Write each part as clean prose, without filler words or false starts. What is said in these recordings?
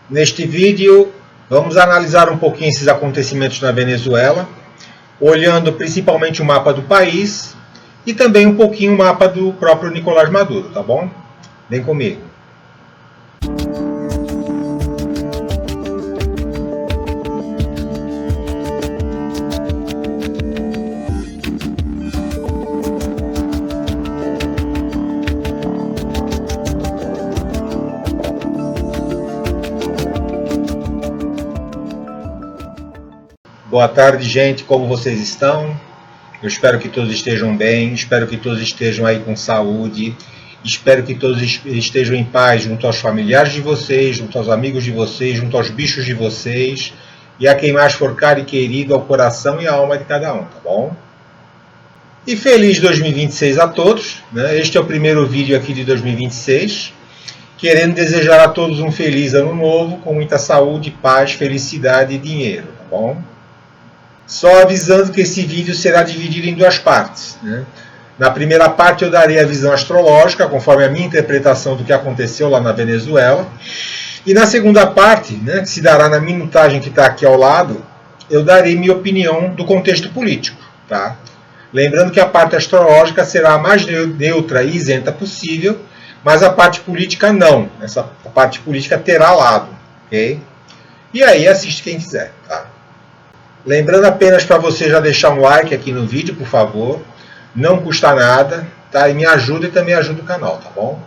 Neste vídeo, vamos analisar um pouquinho esses acontecimentos na Venezuela, olhando principalmente o mapa do país e também um pouquinho o mapa do próprio Nicolás Maduro, tá bom? Vem comigo. Boa tarde, gente, como vocês estão? Eu espero que todos estejam bem, espero que todos estejam aí com saúde, espero que todos estejam em paz junto aos familiares de vocês, junto aos amigos de vocês, junto aos bichos de vocês e a quem mais for caro e querido ao coração e à alma de cada um, tá bom? E feliz 2026 a todos, né? Este é o primeiro vídeo aqui de 2026, querendo desejar a todos um feliz ano novo, com muita saúde, paz, felicidade e dinheiro, tá bom? Só avisando que esse vídeo será dividido em duas partes, né? Na primeira parte eu darei a visão astrológica, conforme a minha interpretação do que aconteceu lá na Venezuela. E na segunda parte, né, que se dará na minutagem que está aqui ao lado, eu darei minha opinião do contexto político, tá? Lembrando que a parte astrológica será a mais neutra e isenta possível, mas a parte política não. Essa parte política terá lado, ok? E aí assiste quem quiser, tá? Lembrando apenas para você já deixar um like aqui no vídeo, por favor. Não custa nada, tá? E me ajuda e também ajuda o canal, tá bom?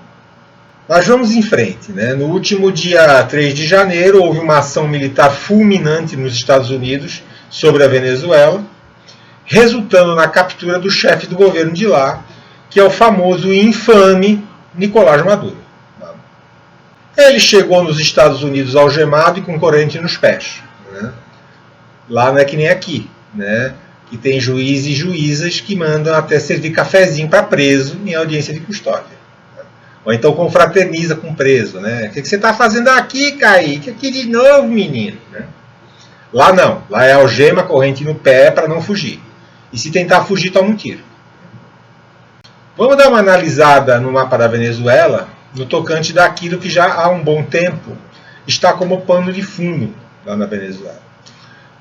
Mas vamos em frente, né? No último dia 3 de janeiro, houve uma ação militar fulminante nos Estados Unidos sobre a Venezuela, resultando na captura do chefe do governo de lá, que é o famoso e infame Nicolás Maduro. Ele chegou nos Estados Unidos algemado e com corrente nos pés, né? Lá não é que nem aqui, né? Que tem juízes e juízas que mandam até servir cafezinho para preso em audiência de custódia. Né? Ou então confraterniza com preso, né? O que você está fazendo aqui, Kaique? Aqui de novo, menino. Né? Lá não, lá é algema, corrente no pé para não fugir. E se tentar fugir, toma um tiro. Vamos dar uma analisada no mapa da Venezuela, no tocante daquilo que já há um bom tempo está como pano de fundo lá na Venezuela.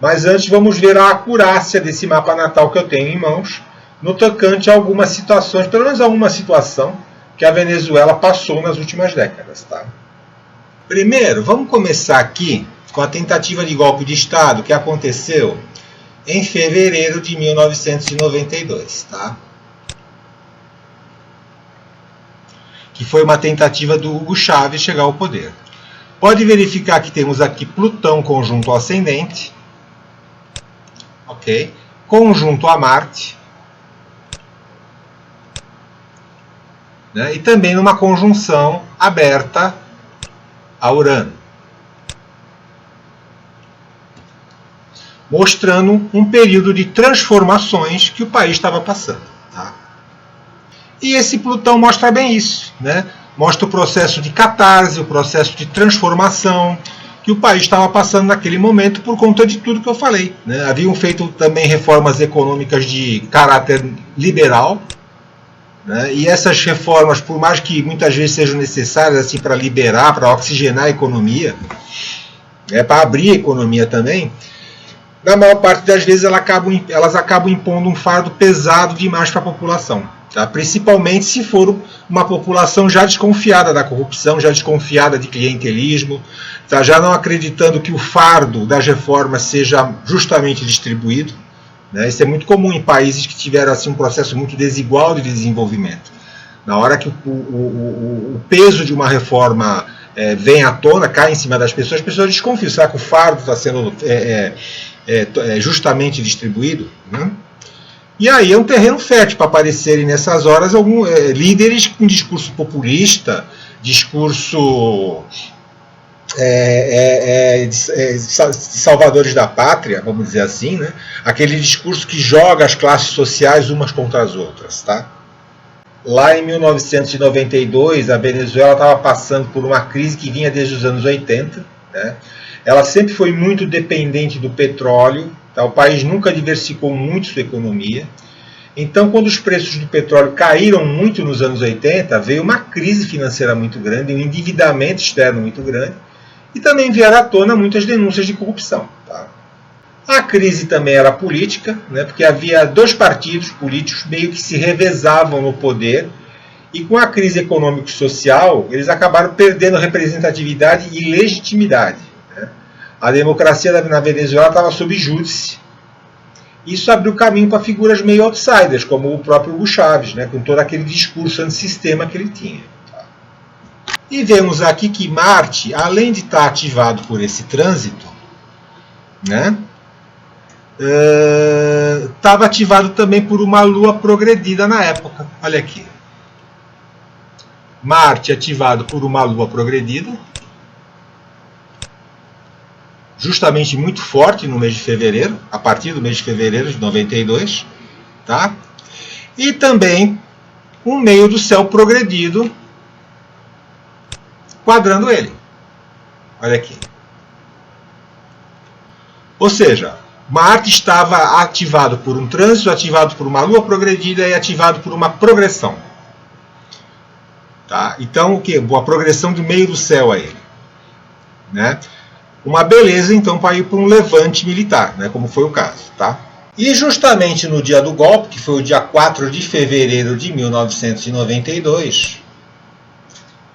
Mas antes vamos ver a acurácia desse mapa natal que eu tenho em mãos, no tocante a algumas situações, pelo menos alguma situação, que a Venezuela passou nas últimas décadas. Tá? Primeiro, vamos começar aqui com a tentativa de golpe de Estado que aconteceu em fevereiro de 1992. Tá? Que foi uma tentativa do Hugo Chávez chegar ao poder. Pode verificar que temos aqui Plutão conjunto ao ascendente, ok? Conjunto a Marte, né? E também numa conjunção aberta a Urano, mostrando um período de transformações que o país estava passando. Tá? E esse Plutão mostra bem isso, né? Mostra o processo de catarse, o processo de transformação que o país estava passando naquele momento por conta de tudo que eu falei. Né? Haviam feito também reformas econômicas de caráter liberal, né? E essas reformas, por mais que muitas vezes sejam necessárias assim, para liberar, para oxigenar a economia, para abrir a economia também, na maior parte das vezes elas acabam impondo um fardo pesado demais para a população. Tá? Principalmente se for uma população já desconfiada da corrupção, já desconfiada de clientelismo, tá? Já não acreditando que o fardo das reformas seja justamente distribuído. Né? Isso é muito comum em países que tiveram assim, um processo muito desigual de desenvolvimento. Na hora que o peso de uma reforma vem à tona, cai em cima das pessoas, as pessoas desconfiam. Será que o fardo está sendo justamente distribuído? Né? E aí é um terreno fértil para aparecerem nessas horas alguns líderes com discurso populista, discurso de salvadores da pátria, vamos dizer assim, né? Aquele discurso que joga as classes sociais umas contra as outras. Tá? Lá em 1992, a Venezuela estava passando por uma crise que vinha desde os anos 80. Né? Ela sempre foi muito dependente do petróleo. Tá? O país nunca diversificou muito sua economia. Então, quando os preços do petróleo caíram muito nos anos 80, veio uma crise financeira muito grande, um endividamento externo muito grande, e também vieram à tona muitas denúncias de corrupção. Tá? A crise também era política, né, porque havia dois partidos políticos meio que se revezavam no poder, e com a crise econômico-social, eles acabaram perdendo representatividade e legitimidade. Né? A democracia na Venezuela estava sob júdice. Isso abriu caminho para figuras meio outsiders, como o próprio Hugo Chávez, né, com todo aquele discurso antissistema que ele tinha. Tá? E vemos aqui que Marte, além de estar ativado por esse trânsito, né, estava ativado também por uma lua progredida na época. Olha aqui. Marte ativado por uma lua progredida, justamente muito forte no mês de fevereiro, a partir do mês de fevereiro de 92, tá? E também um meio do céu progredido quadrando ele. Olha aqui. Ou seja, Marte estava ativado por um trânsito, ativado por uma lua progredida e ativado por uma progressão. Tá? Então, o que? A progressão do meio do céu a ele. Né? Uma beleza, então, para ir para um levante militar, né? Como foi o caso. Tá? E justamente no dia do golpe, que foi o dia 4 de fevereiro de 1992,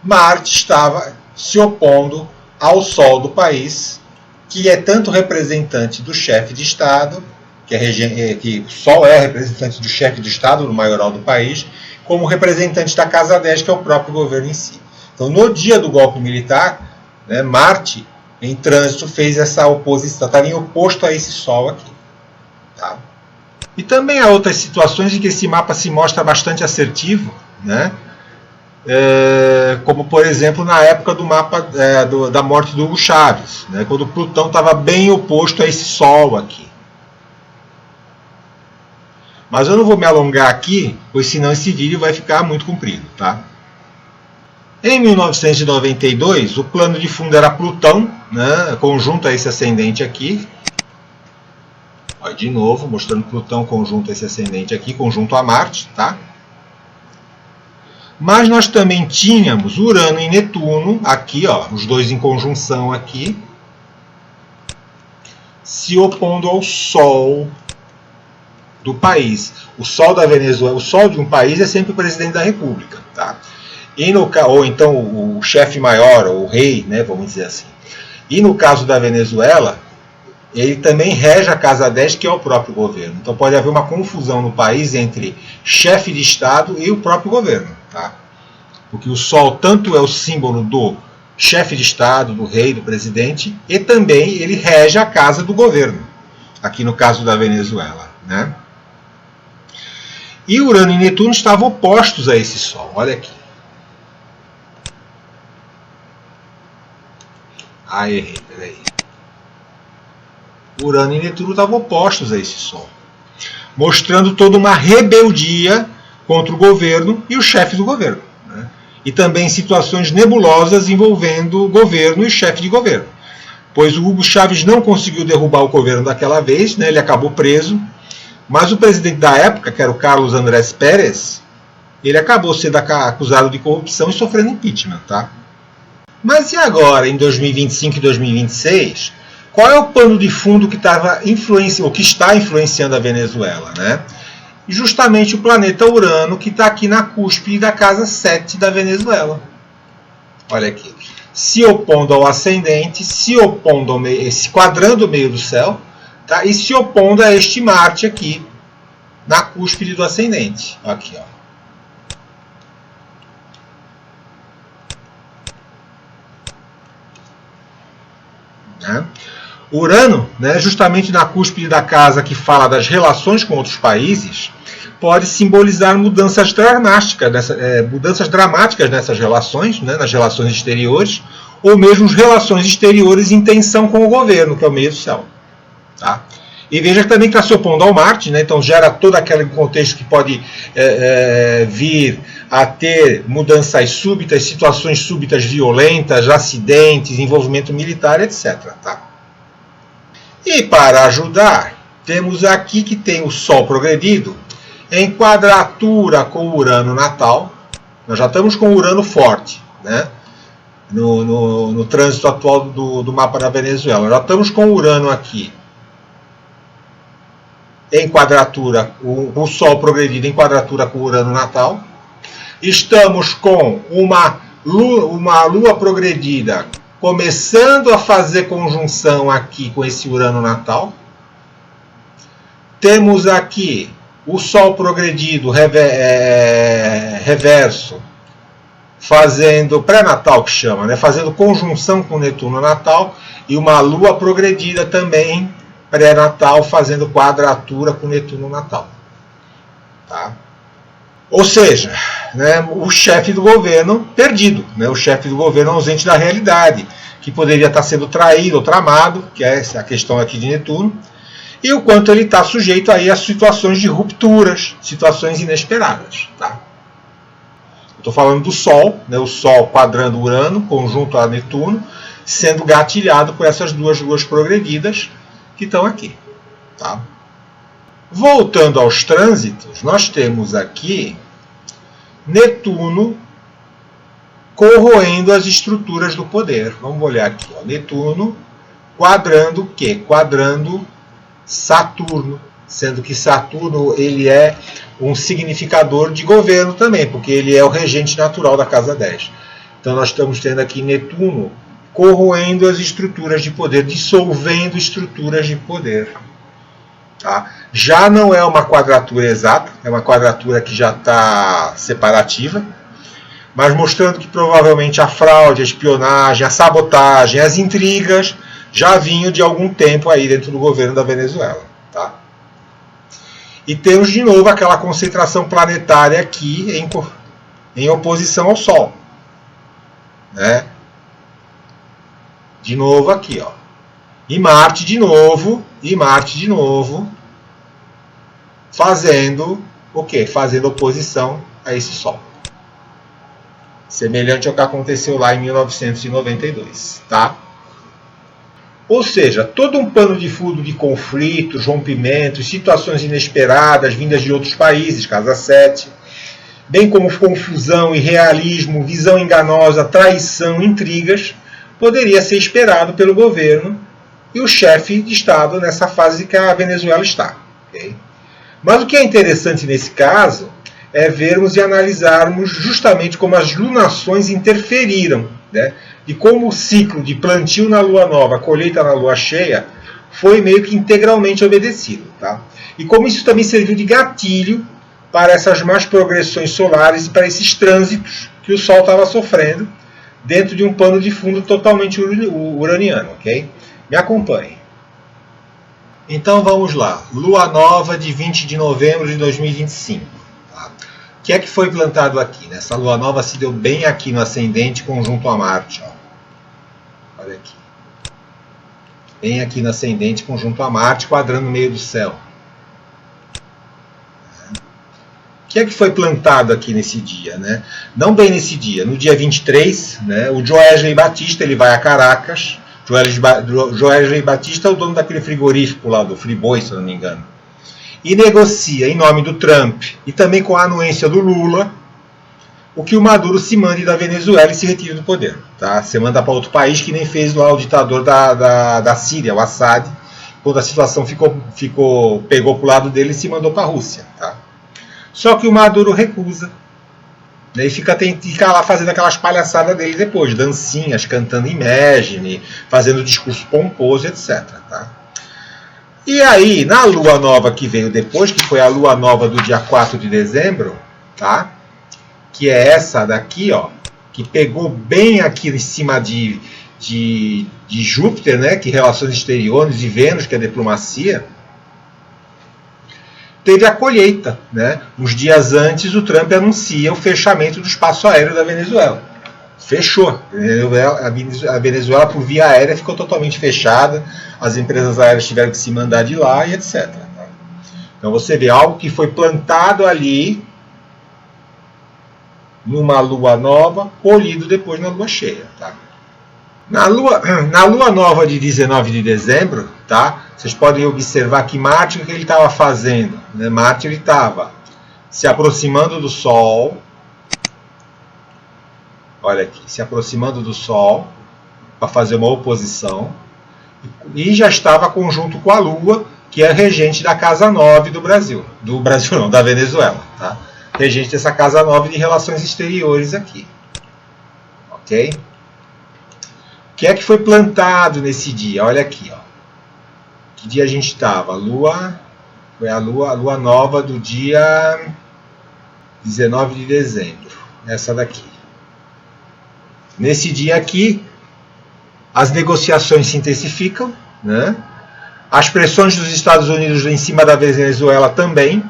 Marte estava se opondo ao Sol do país, que é tanto representante do chefe de Estado, que o Sol é representante do chefe de Estado, do maioral do país, como representante da Casa 10, que é o próprio governo em si. Então, no dia do golpe militar, né, Marte, em trânsito, fez essa oposição, estava em oposto a esse Sol aqui. Tá? E também há outras situações em que esse mapa se mostra bastante assertivo, né? Como, por exemplo, na época do mapa da morte do Hugo Chávez, né, quando Plutão estava bem oposto a esse Sol aqui. Mas eu não vou me alongar aqui, pois senão esse vídeo vai ficar muito comprido. Tá? Em 1992, o plano de fundo era Plutão, né, conjunto a esse ascendente aqui. Olha, de novo, mostrando Plutão conjunto a esse ascendente aqui, conjunto a Marte. Tá? Mas nós também tínhamos Urano e Netuno, aqui, ó, os dois em conjunção aqui, se opondo ao Sol do país. O Sol da Venezuela, o Sol de um país é sempre o presidente da República, tá? Ou então o chefe maior, ou o rei, né, vamos dizer assim. E no caso da Venezuela, ele também rege a Casa 10, que é o próprio governo. Então pode haver uma confusão no país entre chefe de Estado e o próprio governo, tá? Porque o Sol tanto é o símbolo do chefe de Estado, do rei, do presidente, e também ele rege a casa do governo, aqui no caso da Venezuela, né? E Urano e Netuno estavam opostos a esse Sol. Olha aqui. Ah, errei, peraí. Urano e Netuno estavam opostos a esse Sol, mostrando toda uma rebeldia contra o governo e o chefe do governo. Né? E também situações nebulosas envolvendo o governo e o chefe de governo. Pois o Hugo Chávez não conseguiu derrubar o governo daquela vez, né? Ele acabou preso. Mas o presidente da época, que era o Carlos Andrés Pérez, ele acabou sendo acusado de corrupção e sofrendo impeachment. Tá? Mas e agora, em 2025 e 2026, qual é o pano de fundo que está influenciando a Venezuela? Né? Justamente o planeta Urano, que está aqui na cúspide da casa 7 da Venezuela. Olha aqui. Se opondo ao ascendente, se opondo ao meio, se quadrando o meio do céu, tá? E se opondo a este Marte aqui, na cúspide do ascendente. Aqui, ó. Né? Urano, né, justamente na cúspide da casa que fala das relações com outros países, pode simbolizar mudanças dramáticas nessas relações, né, nas relações exteriores, ou mesmo relações exteriores em tensão com o governo, que é o meio do céu. Tá? E veja que também está se opondo ao Marte, né, então gera todo aquele contexto que pode vir a ter mudanças súbitas, situações súbitas violentas, acidentes, envolvimento militar, etc. Tá? E para ajudar, temos aqui que tem o Sol progredido em quadratura com o Urano natal. Nós já estamos com o Urano forte, né? no trânsito atual do mapa da Venezuela. Já estamos com Urano aqui em quadratura, o Sol progredido em quadratura com Urano natal. Estamos com uma Lua progredida começando a fazer conjunção aqui com esse Urano natal. Temos aqui o Sol progredido reverso, fazendo pré-natal, que chama, né? Fazendo conjunção com Netuno natal, e uma Lua progredida também pré-natal, fazendo quadratura com Netuno natal. Tá? Ou seja, né, o chefe do governo perdido, né, o chefe do governo ausente da realidade, que poderia estar sendo traído ou tramado, que é a questão aqui de Netuno, e o quanto ele está sujeito aí a situações de rupturas, situações inesperadas. Tá? Estou falando do Sol, né, o Sol quadrando Urano, conjunto a Netuno, sendo gatilhado por essas duas luas progredidas que estão aqui. Tá? Voltando aos trânsitos, nós temos aqui Netuno corroendo as estruturas do poder. Vamos olhar aqui. Ó. Netuno quadrando o quê? Quadrando Saturno, sendo que Saturno ele é um significador de governo também, porque ele é o regente natural da casa 10. Então nós estamos tendo aqui Netuno corroendo as estruturas de poder, dissolvendo estruturas de poder. Tá? Já não é uma quadratura exata, é uma quadratura que já está separativa, mas mostrando que provavelmente a fraude, a espionagem, a sabotagem, as intrigas já vinham de algum tempo aí dentro do governo da Venezuela. Tá? E temos de novo aquela concentração planetária aqui em oposição ao Sol. Né? De novo aqui, ó. E Marte de novo, fazendo o quê? Fazendo oposição a esse Sol. Semelhante ao que aconteceu lá em 1992, tá? Ou seja, todo um pano de fundo de conflitos, rompimentos, situações inesperadas vindas de outros países, casa 7, bem como confusão, irrealismo, visão enganosa, traição, intrigas, poderia ser esperado pelo governo e o chefe de Estado nessa fase que a Venezuela está. Okay? Mas o que é interessante nesse caso é vermos e analisarmos justamente como as lunações interferiram, né? E como o ciclo de plantio na lua nova, colheita na lua cheia, foi meio que integralmente obedecido. Tá? E como isso também serviu de gatilho para essas más progressões solares e para esses trânsitos que o Sol estava sofrendo dentro de um pano de fundo totalmente uraniano. Okay? Me acompanhe. Então vamos lá. Lua nova de 20 de novembro de 2025. Tá? O que é que foi plantado aqui? Essa lua nova se deu bem aqui no ascendente conjunto a Marte. Ó. Olha aqui. Bem aqui no ascendente conjunto a Marte, quadrando no meio do céu. O que é que foi plantado aqui nesse dia? Né? Não bem nesse dia. No dia 23, né, o Joesley Batista ele vai a Caracas. Joesley Batista é o dono daquele frigorífico lá, do Friboi, se eu não me engano. E negocia em nome do Trump e também com a anuência do Lula o que o Maduro se mande da Venezuela e se retire do poder. Tá? Você manda para outro país que nem fez lá o ditador da Síria, o Assad, quando a situação pegou para o lado dele e se mandou para a Rússia. Tá? Só que o Maduro recusa. E fica lá fazendo aquelas palhaçadas dele depois, dancinhas, cantando Imagine, fazendo discurso pomposo, etc. Tá? E aí, na lua nova que veio depois, que foi a lua nova do dia 4 de dezembro, tá? Que é essa daqui, ó, que pegou bem aqui em cima de Júpiter, né? Que relações exteriores, e Vênus, que é diplomacia. Teve a colheita, né? Uns dias antes o Trump anuncia o fechamento do espaço aéreo da Venezuela. Fechou. A Venezuela por via aérea ficou totalmente fechada, as empresas aéreas tiveram que se mandar de lá e etc. Então você vê algo que foi plantado ali numa lua nova, colhido depois na lua cheia. Tá? Na lua nova de 19 de dezembro, tá? Vocês podem observar que Marte, o que ele estava fazendo? Né? Marte ele estava se aproximando do Sol, olha aqui, se aproximando do Sol para fazer uma oposição, e já estava conjunto com a Lua, que é regente da Casa 9 do Brasil não, da Venezuela, tá? Regente dessa Casa 9 de relações exteriores aqui, ok? O que é que foi plantado nesse dia? Olha aqui, ó. Que dia a gente estava? Foi a lua nova do dia 19 de dezembro, essa daqui. Nesse dia aqui, as negociações se intensificam, né? As pressões dos Estados Unidos em cima da Venezuela também.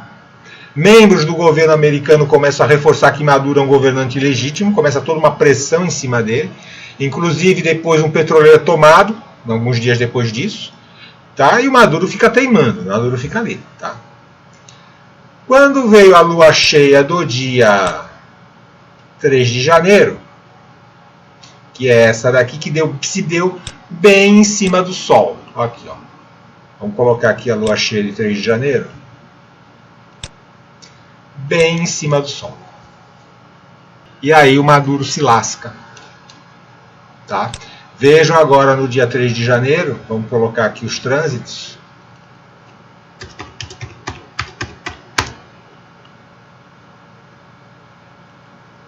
Membros do governo americano começam a reforçar que Maduro é um governante ilegítimo, começa toda uma pressão em cima dele. Inclusive, depois um petroleiro é tomado, alguns dias depois disso, tá? E o Maduro fica teimando, o Maduro fica ali, tá? Quando veio a lua cheia do dia 3 de janeiro, que é essa daqui que se deu bem em cima do Sol. Aqui, ó. Vamos colocar aqui a lua cheia de 3 de janeiro. Bem em cima do Sol. E aí o Maduro se lasca. Tá? Vejam agora no dia 3 de janeiro, vamos colocar aqui os trânsitos.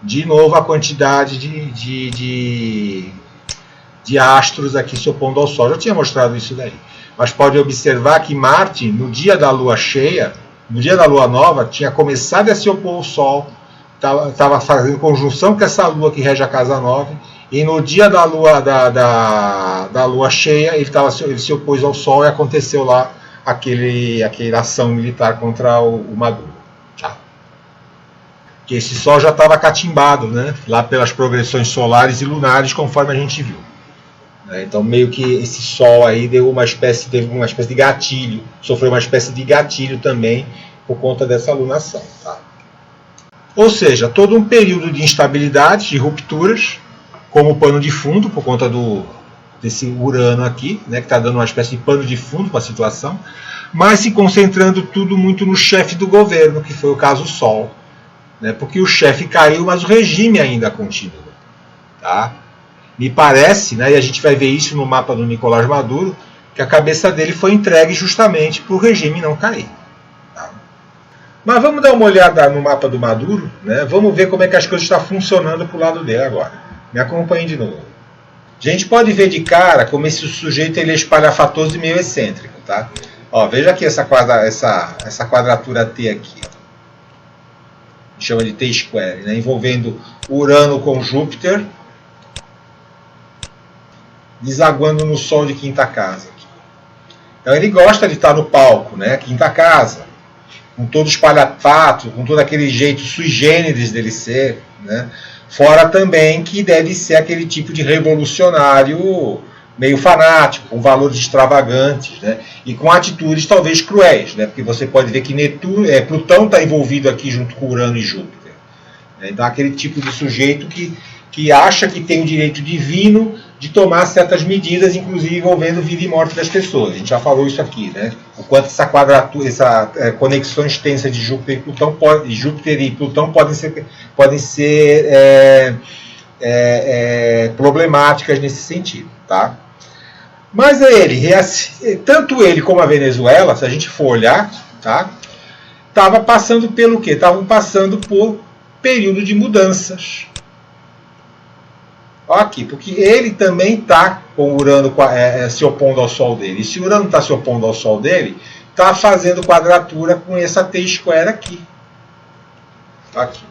De novo a quantidade de astros aqui se opondo ao Sol. Já tinha mostrado isso daí. Mas pode observar que Marte, no dia da lua cheia, no dia da lua nova, tinha começado a se opor ao Sol, estava fazendo conjunção com essa lua que rege a casa 9, e no dia da lua cheia ele se opôs ao Sol e aconteceu lá aquela ação militar contra o Maduro. Tá? Que esse Sol já estava catimbado, né? Lá pelas progressões solares e lunares, conforme a gente viu. Então meio que esse Sol aí teve uma espécie de gatilho, sofreu uma espécie de gatilho também por conta dessa lunação. Tá? Ou seja, todo um período de instabilidade, de rupturas, como pano de fundo, por conta desse Urano aqui, né, que está dando uma espécie de pano de fundo para a situação, mas se concentrando tudo muito no chefe do governo, que foi o caso Sol. Né, porque o chefe caiu, mas o regime ainda continua. Tá? Me parece, né, e a gente vai ver isso no mapa do Nicolás Maduro, que a cabeça dele foi entregue justamente para o regime não cair. Tá? Mas vamos dar uma olhada no mapa do Maduro, né? Vamos ver como é que as coisas estão funcionando para o lado dele agora. Me acompanhem de novo. A gente pode ver de cara como esse sujeito ele é espalhafatoso e meio excêntrico. Tá? Ó, veja aqui essa quadratura T aqui. Ó. Chama de T-square, né? Envolvendo Urano com Júpiter, desaguando no Sol de quinta casa. Então ele gosta de estar no palco, né? Quinta casa, com todo espalhafato, com todo aquele jeito sui generis dele ser, né? Fora também que deve ser aquele tipo de revolucionário meio fanático, com valores extravagantes, né? E com atitudes talvez cruéis, né? Porque você pode ver que Plutão está envolvido aqui junto com Urano e Júpiter. Né? Então aquele tipo de sujeito que acha que tem o direito divino de tomar certas medidas, inclusive envolvendo vida e morte das pessoas. A gente já falou isso aqui, né? O quanto essa quadratura, conexão extensa de Júpiter e Plutão podem ser problemáticas nesse sentido, tá? Mas tanto ele como a Venezuela, se a gente for olhar, tá? Estava passando pelo quê? Estavam passando por período de mudanças. Aqui, porque ele também está com o Urano se opondo ao Sol dele. E se o Urano está se opondo ao Sol dele, está fazendo quadratura com essa T-square aqui. Aqui.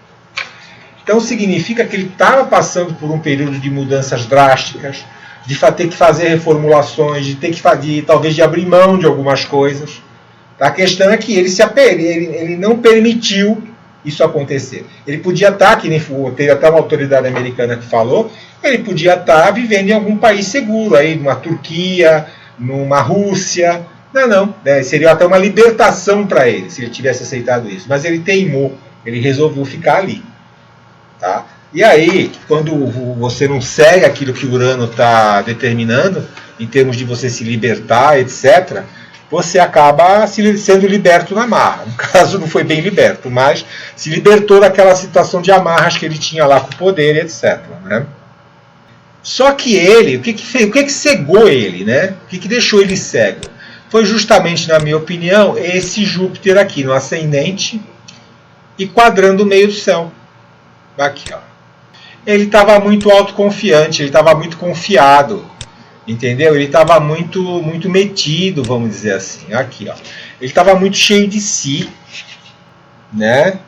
Então significa que ele estava passando por um período de mudanças drásticas, de ter que fazer reformulações, talvez de abrir mão de algumas coisas. A questão é que ele não permitiu isso acontecer. Ele podia estar, que nem teve até uma autoridade americana que falou, ele podia estar vivendo em algum país seguro, aí, numa Turquia, numa Rússia. Não, né? Seria até uma libertação para ele, se ele tivesse aceitado isso. Mas ele teimou, ele resolveu ficar ali. Tá? E aí, quando você não segue aquilo que o Urano está determinando, em termos de você se libertar, etc., você acaba sendo liberto na marra. No caso, não foi bem liberto, mas se libertou daquela situação de amarras que ele tinha lá com o poder, etc. Né? Só que ele, o que cegou ele, né? O que deixou ele cego? Foi justamente, na minha opinião, esse Júpiter aqui no ascendente e quadrando o meio do céu. Aqui, ó. Ele estava muito autoconfiante, ele estava muito confiado, entendeu? Ele estava muito metido, vamos dizer assim. Aqui, ó. Ele estava muito cheio de si, né?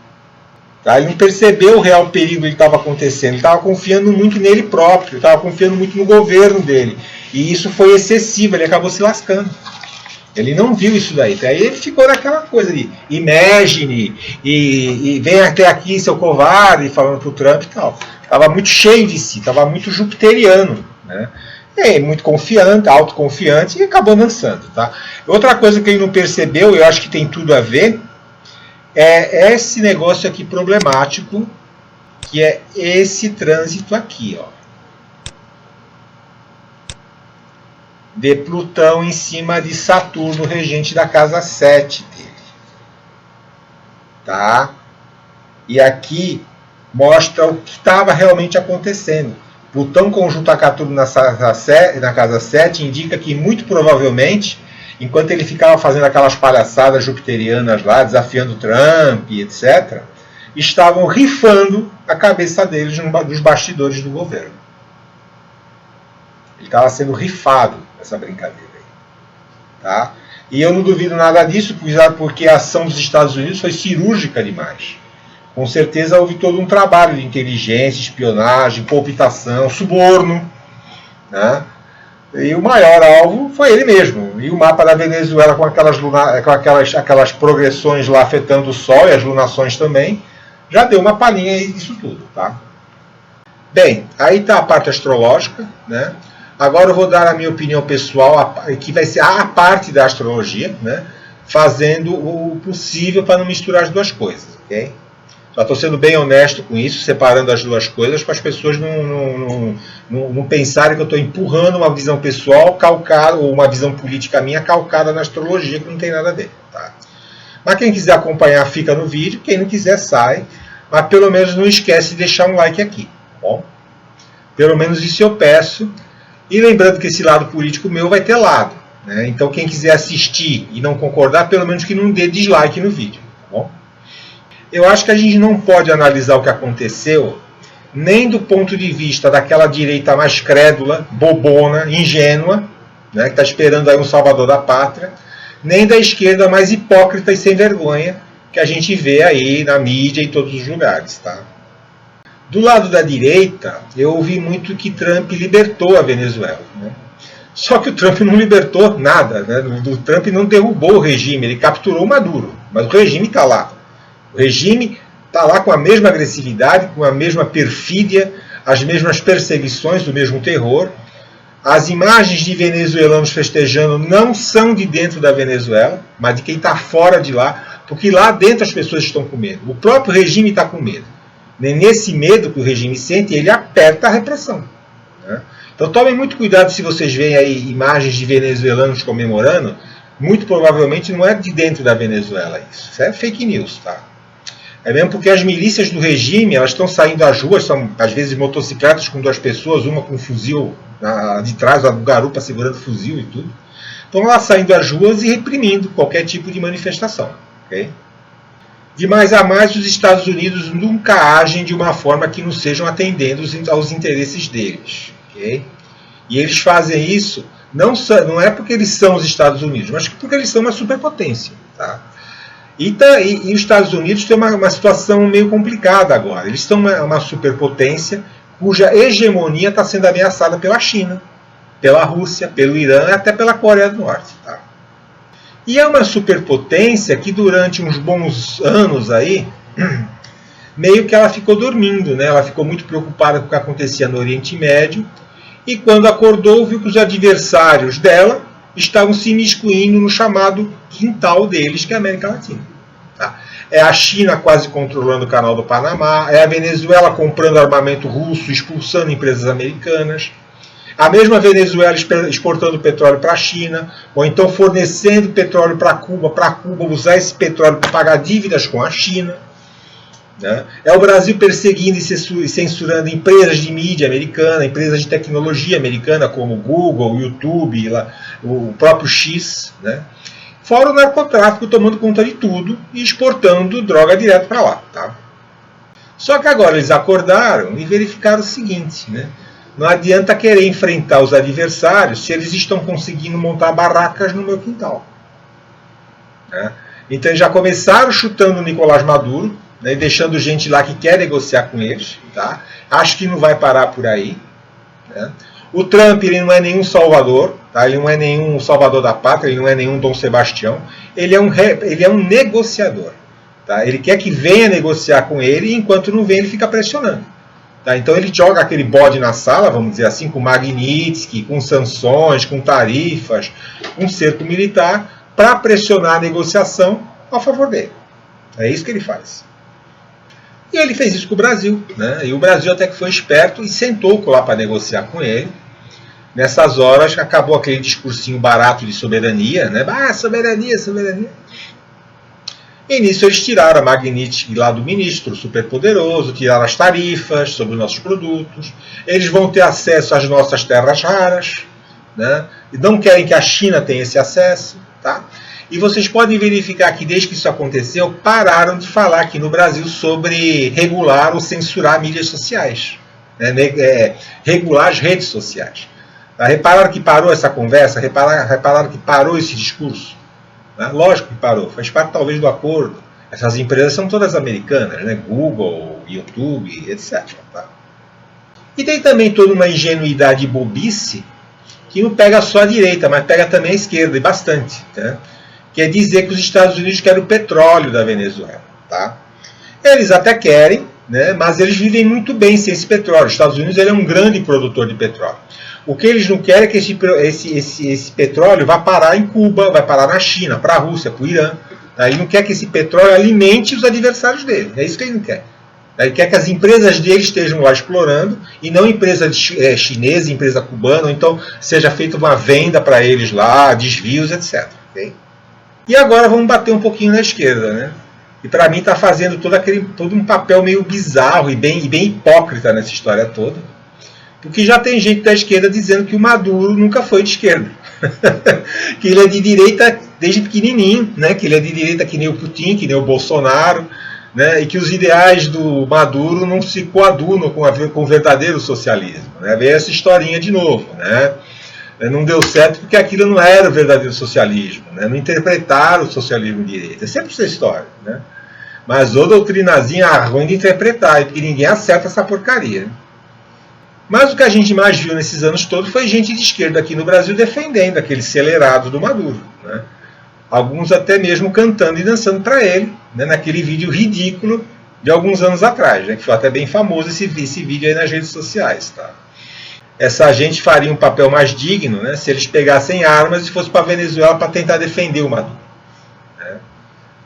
Tá? Ele não percebeu o real perigo que estava acontecendo. Ele estava confiando muito nele próprio, estava confiando muito no governo dele. E isso foi excessivo, ele acabou se lascando. Ele não viu isso daí. Aí ele ficou naquela coisa de imagine, e vem até aqui, seu covarde, falando pro Trump e tal. Estava muito cheio de si, estava muito jupiteriano, né? E muito confiante, autoconfiante, e acabou dançando. Tá? Outra coisa que ele não percebeu, eu acho que tem tudo a ver, é esse negócio aqui problemático, que é esse trânsito aqui, ó. De Plutão em cima de Saturno, regente da casa 7 dele. Tá? E aqui mostra o que estava realmente acontecendo. Plutão conjunto a Saturno na casa 7 indica que, muito provavelmente, enquanto ele ficava fazendo aquelas palhaçadas jupiterianas lá, desafiando Trump, etc., estavam rifando a cabeça deles nos bastidores do governo. Ele estava sendo rifado essa brincadeira aí. Tá? E eu não duvido nada disso, porque a ação dos Estados Unidos foi cirúrgica demais. Com certeza houve todo um trabalho de inteligência, espionagem, cooptação, suborno. Né? E o maior alvo foi ele mesmo. E o mapa da Venezuela com aquelas progressões lá afetando o Sol e as lunações também, já deu uma palhinha aí disso tudo. Tá? Bem, aí está a parte astrológica, né? Agora eu vou dar a minha opinião pessoal, que vai ser a parte da astrologia, né? Fazendo o possível para não misturar as duas coisas, ok? Já estou sendo bem honesto com isso, separando as duas coisas, para as pessoas não pensarem que eu estou empurrando uma visão pessoal calcada, ou uma visão política minha calcada na astrologia, que não tem nada a ver. Tá? Mas quem quiser acompanhar, fica no vídeo, quem não quiser, sai. Mas pelo menos não esquece de deixar um like aqui. Bom? Pelo menos isso eu peço. E lembrando que esse lado político meu vai ter lado. Né? Então quem quiser assistir e não concordar, pelo menos que não dê dislike no vídeo. Tá bom? Eu acho que a gente não pode analisar o que aconteceu nem do ponto de vista daquela direita mais crédula, bobona, ingênua, né, que está esperando aí um salvador da pátria, nem da esquerda mais hipócrita e sem vergonha que a gente vê aí na mídia e em todos os lugares. Tá? Do lado da direita, eu ouvi muito que Trump libertou a Venezuela. Né? Só que o Trump não libertou nada. Né? O Trump não derrubou o regime, ele capturou o Maduro. Mas o regime está lá. O regime está lá com a mesma agressividade, com a mesma perfídia, as mesmas perseguições, o mesmo terror. As imagens de venezuelanos festejando não são de dentro da Venezuela, mas de quem está fora de lá, porque lá dentro as pessoas estão com medo. O próprio regime está com medo. Nesse medo que o regime sente, ele aperta a repressão. Né? Então tomem muito cuidado se vocês veem aí imagens de venezuelanos comemorando, muito provavelmente não é de dentro da Venezuela isso. Isso é fake news, tá? É mesmo porque as milícias do regime, elas estão saindo às ruas, são às vezes motocicletas com duas pessoas, uma com um fuzil de trás, uma garupa segurando fuzil e tudo. Estão lá saindo às ruas e reprimindo qualquer tipo de manifestação. Okay? De mais a mais, os Estados Unidos nunca agem de uma forma que não sejam atendendo aos interesses deles. Okay? E eles fazem isso não é porque eles são os Estados Unidos, mas porque eles são uma superpotência. Tá? E os Estados Unidos têm uma situação meio complicada agora. Eles são uma superpotência cuja hegemonia está sendo ameaçada pela China, pela Rússia, pelo Irã e até pela Coreia do Norte. Tá? E é uma superpotência que durante uns bons anos aí, meio que ela ficou dormindo, né? Ela ficou muito preocupada com o que acontecia no Oriente Médio, e quando acordou viu que os adversários dela estavam se imiscuindo no chamado quintal deles, que é a América Latina. Tá? É a China quase controlando o canal do Panamá, é a Venezuela comprando armamento russo, expulsando empresas americanas, A mesma Venezuela exportando petróleo para a China, ou então fornecendo petróleo para Cuba usar esse petróleo para pagar dívidas com a China. Né? É o Brasil perseguindo e censurando empresas de mídia americana, empresas de tecnologia americana, como Google, YouTube, o próprio X. Né? Fora o narcotráfico tomando conta de tudo e exportando droga direto para lá. Tá? Só que agora eles acordaram e verificaram o seguinte, né? Não adianta querer enfrentar os adversários se eles estão conseguindo montar barracas no meu quintal. Né? Então eles já começaram chutando o Nicolás Maduro, né, deixando gente lá que quer negociar com eles. Tá? Acho que não vai parar por aí. Né? O Trump ele não é nenhum salvador, tá? Ele não é nenhum salvador da pátria, ele não é nenhum Dom Sebastião. Ele é um negociador. Tá? Ele quer que venha negociar com ele e enquanto não vem ele fica pressionando. Tá? Então ele joga aquele bode na sala, vamos dizer assim, com Magnitsky, com sanções, com tarifas, com cerco militar, para pressionar a negociação a favor dele. É isso que ele faz. E ele fez isso com o Brasil. Né? E o Brasil até que foi esperto e sentou lá para negociar com ele. Nessas horas acabou aquele discursinho barato de soberania. Né? Ah, soberania, soberania. E nisso eles tiraram a Magnitsky lá do ministro superpoderoso, tiraram as tarifas sobre os nossos produtos, eles vão ter acesso às nossas terras raras, né? E não querem que a China tenha esse acesso. Tá? E vocês podem verificar que desde que isso aconteceu, pararam de falar aqui no Brasil sobre regular ou censurar mídias sociais, né? Regular as redes sociais. Tá? Repararam que parou essa conversa? Repararam que parou esse discurso? Lógico que parou, faz parte talvez do acordo. Essas empresas são todas americanas, né? Google, YouTube, etc. Tá? E tem também toda uma ingenuidade e bobice que não pega só a direita, mas pega também a esquerda, e bastante. Tá? Que é dizer que os Estados Unidos querem o petróleo da Venezuela. Tá? Eles até querem, né? Mas eles vivem muito bem sem esse petróleo. Os Estados Unidos ele é um grande produtor de petróleo. O que eles não querem é que esse petróleo vá parar em Cuba, vai parar na China, para a Rússia, para o Irã. Tá? Ele não quer que esse petróleo alimente os adversários dele. É isso que ele não quer. Ele quer que as empresas dele estejam lá explorando e não empresa chinesa, empresa cubana, ou então seja feita uma venda para eles lá, desvios, etc. Okay? E agora vamos bater um pouquinho na esquerda. Né? E para mim está fazendo todo um papel meio bizarro e bem hipócrita nessa história toda. Porque já tem gente da esquerda dizendo que o Maduro nunca foi de esquerda. Que ele é de direita desde pequenininho, né? Que ele é de direita que nem o Putin, que nem o Bolsonaro, né? E que os ideais do Maduro não se coadunam com o verdadeiro socialismo. Né? Veio essa historinha de novo. Né? Não deu certo porque aquilo não era o verdadeiro socialismo. Né? Não interpretaram o socialismo de direita. É sempre essa história. Né? Mas o doutrinazinha ruim de interpretar, porque ninguém acerta essa porcaria. Mas o que a gente mais viu nesses anos todos foi gente de esquerda aqui no Brasil defendendo aquele acelerado do Maduro. Né? Alguns até mesmo cantando e dançando para ele, né? Naquele vídeo ridículo de alguns anos atrás, né? Que foi até bem famoso esse vídeo aí nas redes sociais. Tá? Essa gente faria um papel mais digno, né? Se eles pegassem armas e fossem para a Venezuela para tentar defender o Maduro. Né?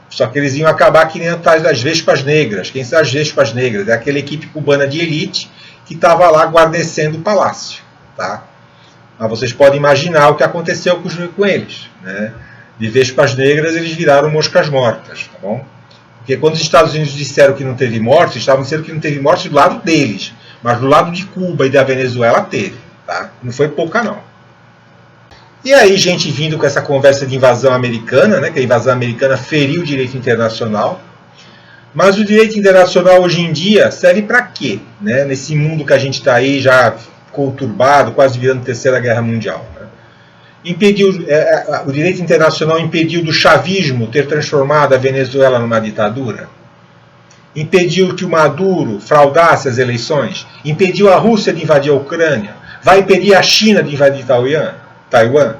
Só que eles iam acabar que nem atrás das Vespas Negras. Quem são as Vespas Negras? É aquela equipe cubana de elite que estava lá guarnecendo o palácio. Tá? Mas vocês podem imaginar o que aconteceu com eles. Né? De Vespas Negras eles viraram moscas mortas. Tá bom? Porque quando os Estados Unidos disseram que não teve mortes, estavam dizendo que não teve mortes do lado deles. Mas do lado de Cuba e da Venezuela teve. Tá? Não foi pouca não. E aí gente vindo com essa conversa de invasão americana, né? Que a invasão americana feriu o direito internacional. Mas o direito internacional hoje em dia serve para quê? Né? Nesse mundo que a gente está aí já conturbado, quase virando Terceira Guerra Mundial. Né? O direito internacional impediu do chavismo ter transformado a Venezuela numa ditadura? Impediu que o Maduro fraudasse as eleições? Impediu a Rússia de invadir a Ucrânia? Vai impedir a China de invadir Taiwan?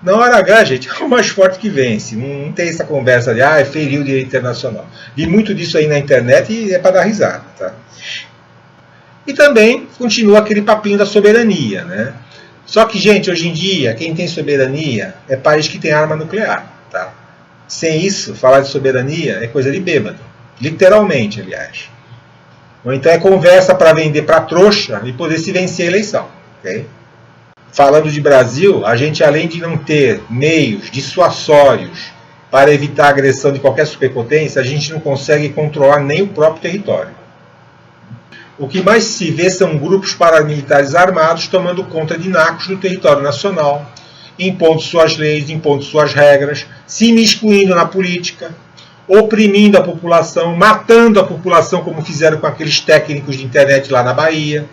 Na hora H, gente, é o mais forte que vence. Não tem essa conversa de feriu o direito internacional. Vi muito disso aí na internet e é para dar risada. Tá? E também continua aquele papinho da soberania. Né? Só que, gente, hoje em dia, quem tem soberania é país que tem arma nuclear. Tá? Sem isso, falar de soberania é coisa de bêbado. Literalmente, aliás. Ou então é conversa para vender para trouxa e poder se vencer a eleição. Okay? falando de Brasil, a gente, além de não ter meios dissuasórios para evitar a agressão de qualquer superpotência, a gente não consegue controlar nem o próprio território. O que mais se vê são grupos paramilitares armados tomando conta de nacos no território nacional, impondo suas leis, impondo suas regras, se imiscuindo na política, oprimindo a população, matando a população, como fizeram com aqueles técnicos de internet lá na Bahia,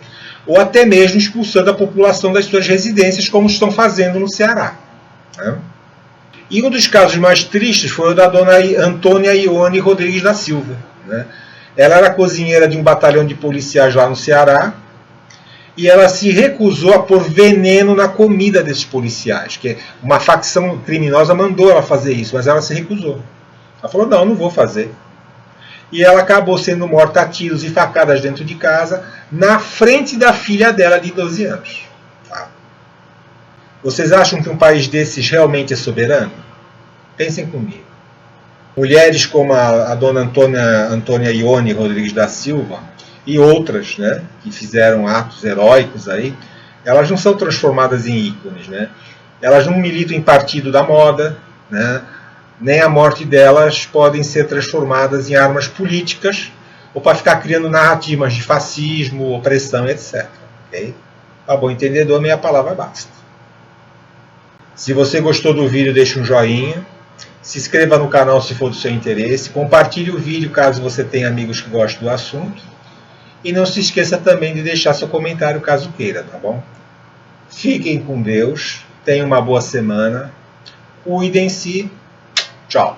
ou até mesmo expulsando a população das suas residências, como estão fazendo no Ceará. E um dos casos mais tristes foi o da dona Antônia Ione Rodrigues da Silva. Ela era cozinheira de um batalhão de policiais lá no Ceará, e ela se recusou a pôr veneno na comida desses policiais, que uma facção criminosa mandou ela fazer isso, mas ela se recusou. Ela falou, não, não vou fazer. E ela acabou sendo morta a tiros e facadas dentro de casa, na frente da filha dela de 12 anos. Vocês acham que um país desses realmente é soberano? Pensem comigo. Mulheres como a dona Antônia Ione Rodrigues da Silva e outras, que fizeram atos heróicos aí, elas não são transformadas em ícones. Elas não militam em partido da moda, nem a morte delas podem ser transformadas em armas políticas ou para ficar criando narrativas de fascismo, opressão, etc. Okay? Para bom entendedor, meia palavra basta. Se você gostou do vídeo, deixe um joinha. Se inscreva no canal se for do seu interesse. Compartilhe o vídeo caso você tenha amigos que gostem do assunto. E não se esqueça também de deixar seu comentário caso queira, tá bom? Fiquem com Deus. Tenham uma boa semana. Cuidem-se. Tchau.